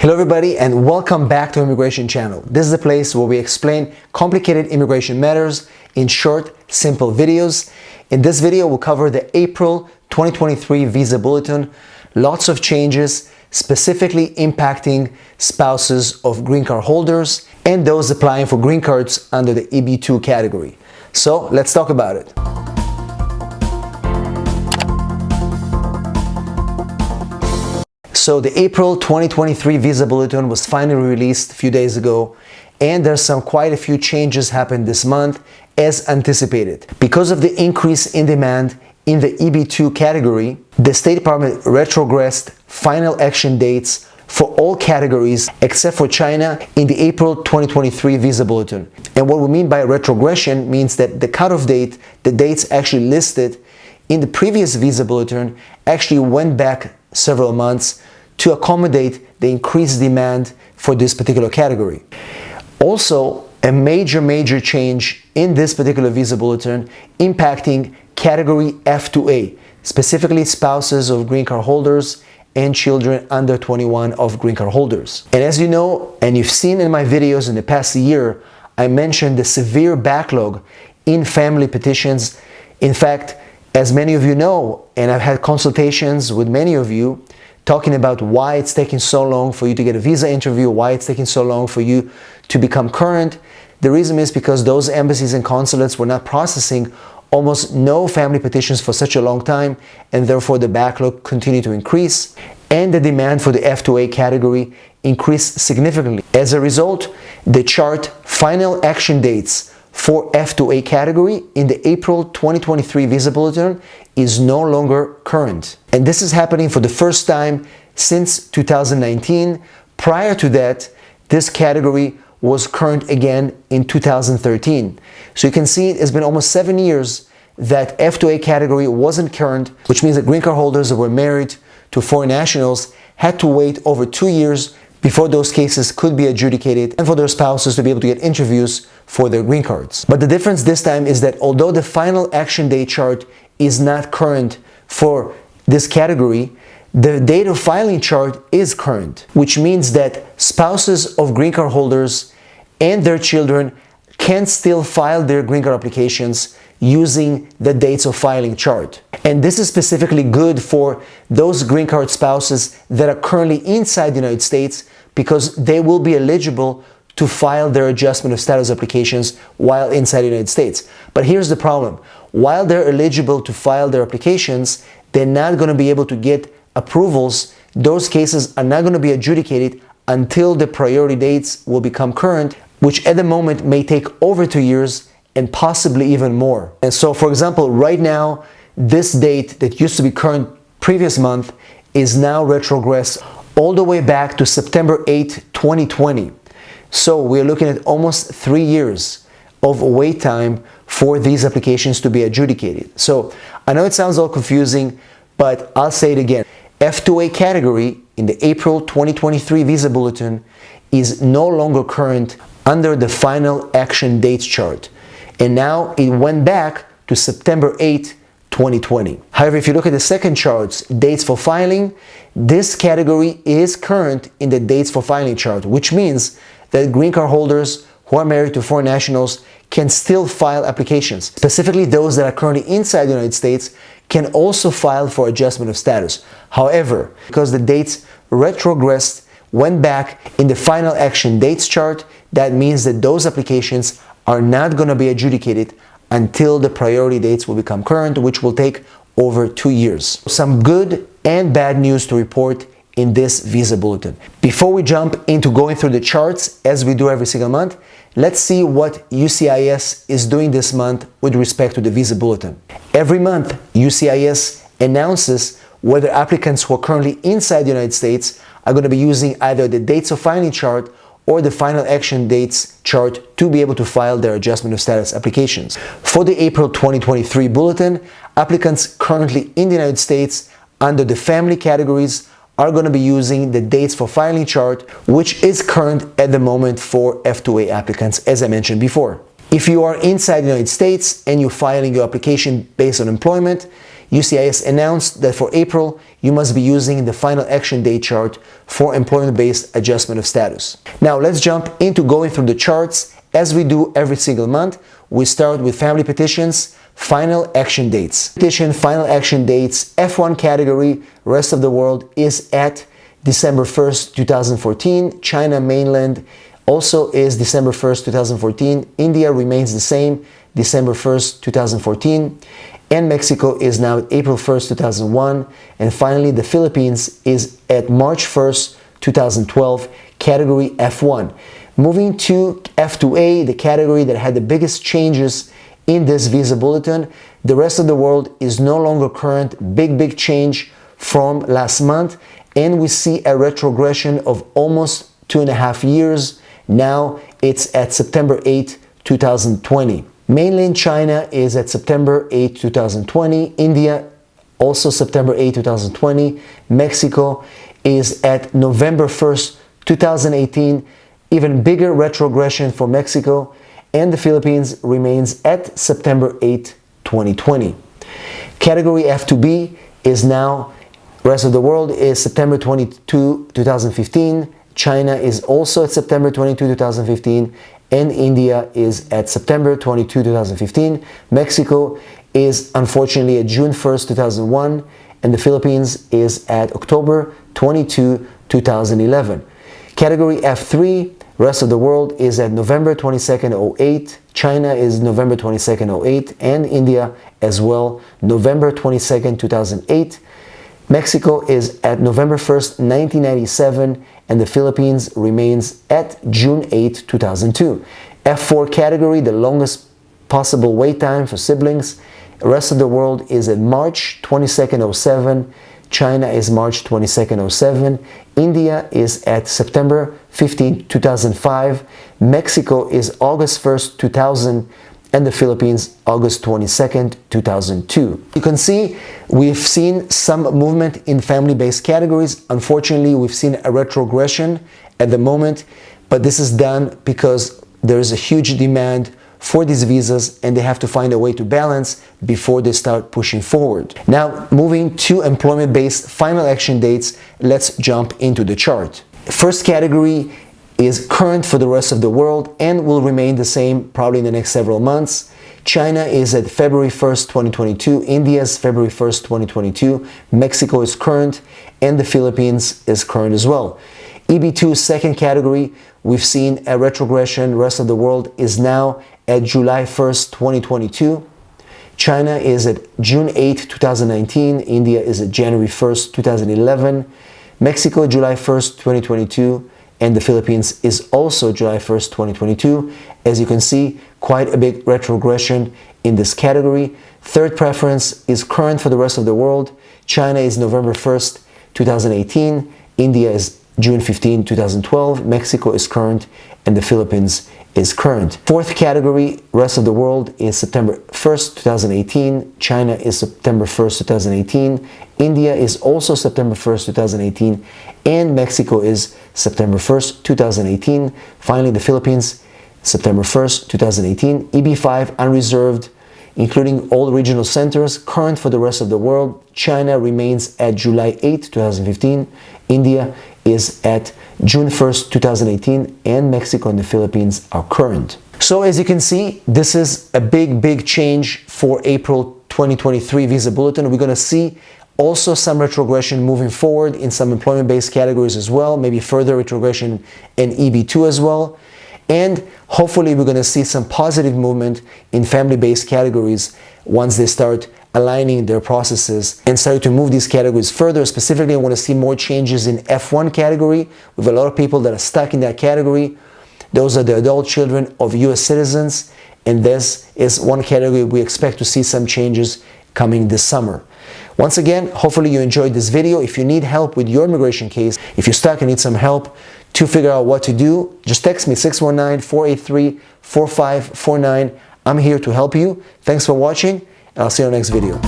Hello everybody and welcome back to Immigration Channel. This is a place where we explain complicated immigration matters in short, simple videos. In this video, we'll cover the April 2023 Visa Bulletin. Lots of changes specifically impacting spouses of green card holders and those applying for green cards under the EB2 category. So let's talk about it. So the April 2023 Visa Bulletin was finally released a few days ago, and there's quite a few changes happened this month as anticipated. Because of the increase in demand in the EB2 category, the State Department retrogressed final action dates for all categories except for China in the April 2023 Visa Bulletin. And what we mean by retrogression means that the cutoff date, the dates actually listed in the previous Visa Bulletin, actually went back several months to accommodate the increased demand for this particular category. Also, a major change in this particular Visa Bulletin impacting category F2A, specifically spouses of green card holders and children under 21 of green card holders. And as you know, and you've seen in my videos in the past year, I mentioned the severe backlog in family petitions. In fact, as many of you know, and I've had consultations with many of you talking about why it's taking so long for you to get a visa interview, why it's taking so long for you to become current. The reason is because those embassies and consulates were not processing almost no family petitions for such a long time, and therefore the backlog continued to increase, and the demand for the F2A category increased significantly. As a result, the chart final action dates for F2A category in the April 2023 Visa Bulletin is no longer current. And this is happening for the first time since 2019. Prior to that, this category was current again in 2013. So you can see it's been almost 7 years that F2A category wasn't current, which means that green card holders that were married to foreign nationals had to wait over 2 years before those cases could be adjudicated and for their spouses to be able to get interviews for their green cards. But the difference this time is that although the final action date chart is not current for this category, the date of filing chart is current, which means that spouses of green card holders and their children can still file their green card applications using the dates of filing chart. And this is specifically good for those green card spouses that are currently inside the United States, because they will be eligible to file their adjustment of status applications while inside the United States. But here's the problem. While they're eligible to file their applications, they're not going to be able to get approvals. Those cases are not going to be adjudicated until the priority dates will become current, which at the moment may take over 2 years and possibly even more. And so, for example, right now, this date that used to be current previous month is now retrogressed all the way back to September 8, 2020. So we're looking at almost 3 years of wait time for these applications to be adjudicated. So I know it sounds all confusing, but I'll say it again. F2A category in the April 2023 Visa Bulletin is no longer current under the final action dates chart. And now it went back to September 8, 2020. However, if you look at the second chart's dates for filing, this category is current in the dates for filing chart, which means that green card holders who are married to foreign nationals can still file applications. Specifically, those that are currently inside the United States can also file for adjustment of status. However, because the dates retrogressed, went back in the final action dates chart, that means that those applications are not going to be adjudicated until the priority dates will become current, which will take over 2 years. Some good and bad news to report in this Visa Bulletin. Before we jump into going through the charts, as we do every single month, let's see what USCIS is doing this month with respect to the Visa Bulletin. Every month, USCIS announces whether applicants who are currently inside the United States are going to be using either the dates of filing chart or the final action dates chart to be able to file their adjustment of status applications. For the April 2023 Bulletin, applicants currently in the United States under the family categories are going to be using the dates for filing chart, which is current at the moment for F2A applicants, as I mentioned before. If you are inside the United States and you're filing your application based on employment, USCIS announced that for April, you must be using the final action date chart for employment-based adjustment of status. Now let's jump into going through the charts. As we do every single month, we start with family petitions, final action dates. Petition, final action dates, F1 category, rest of the world is at December 1st, 2014. China mainland also is December 1st, 2014. India remains the same, December 1st, 2014. And Mexico is now at April 1st, 2001. And finally, the Philippines is at March 1st, 2012, category F1. Moving to F2A, the category that had the biggest changes in this Visa Bulletin, the rest of the world is no longer current. Big change from last month. And we see a retrogression of almost 2.5 years. Now it's at September 8, 2020. Mainland China is at September 8, 2020. India also September 8, 2020. Mexico is at November 1st, 2018. Even bigger retrogression for Mexico. And the Philippines remains at September 8, 2020. Category F2B is now, rest of the world is September 22, 2015. China is also at September 22, 2015. And India is at September 22, 2015. Mexico is unfortunately at June 1st, 2001. And the Philippines is at October 22, 2011. Category F3, rest of the world is at November 22nd, 08. China is November 22nd, 08. And India as well, November 22nd, 2008. Mexico is at November 1st, 1997, and the Philippines remains at June 8, 2002. F4 category, the longest possible wait time for siblings. The rest of the world is at March 22nd, 07. China is March 22nd, 07. India is at September 15, 2005. Mexico is August 1st, 2000. And the Philippines, August 22nd, 2002. You can see we've seen some movement in family-based categories. Unfortunately, we've seen a retrogression at the moment, but this is done because there is a huge demand for these visas and they have to find a way to balance before they start pushing forward. Now, moving to employment-based final action dates, let's jump into the chart. First category is current for the rest of the world and will remain the same probably in the next several months. China is at February 1st, 2022. India is February 1st, 2022. Mexico is current and the Philippines is current as well. EB2 second category, we've seen a retrogression. Rest of the world is now at July 1st, 2022. China is at June 8, 2019. India is at January 1st, 2011. Mexico, July 1st, 2022. And the Philippines is also July 1st, 2022. As you can see, quite a big retrogression in this category. Third preference is current for the rest of the world. China is November 1st, 2018. India is June 15, 2012. Mexico is current and the Philippines is current. Fourth category, rest of the world, is September 1st, 2018. China is September 1st, 2018. India is also September 1st, 2018. And Mexico is September 1st, 2018. Finally, the Philippines, September 1st, 2018. EB5 unreserved, including all regional centers, current for the rest of the world. China remains at July 8, 2015. India is at June 1st, 2018, and Mexico and the Philippines are current. So as you can see, this is a big change for April 2023 Visa Bulletin. We're going to see also some retrogression moving forward in some employment-based categories as well, maybe further retrogression in EB2 as well. And hopefully we're going to see some positive movement in family-based categories once they start aligning their processes and start to move these categories further. Specifically, I want to see more changes in F1 category. We have a lot of people that are stuck in that category. Those are the adult children of US citizens, and this is one category we expect to see some changes coming this summer. Once again, hopefully you enjoyed this video. If you need help with your immigration case, if you're stuck and need some help to figure out what to do, just text me 619-483-4549. I'm here to help you. Thanks for watching, and I'll see you in the next video.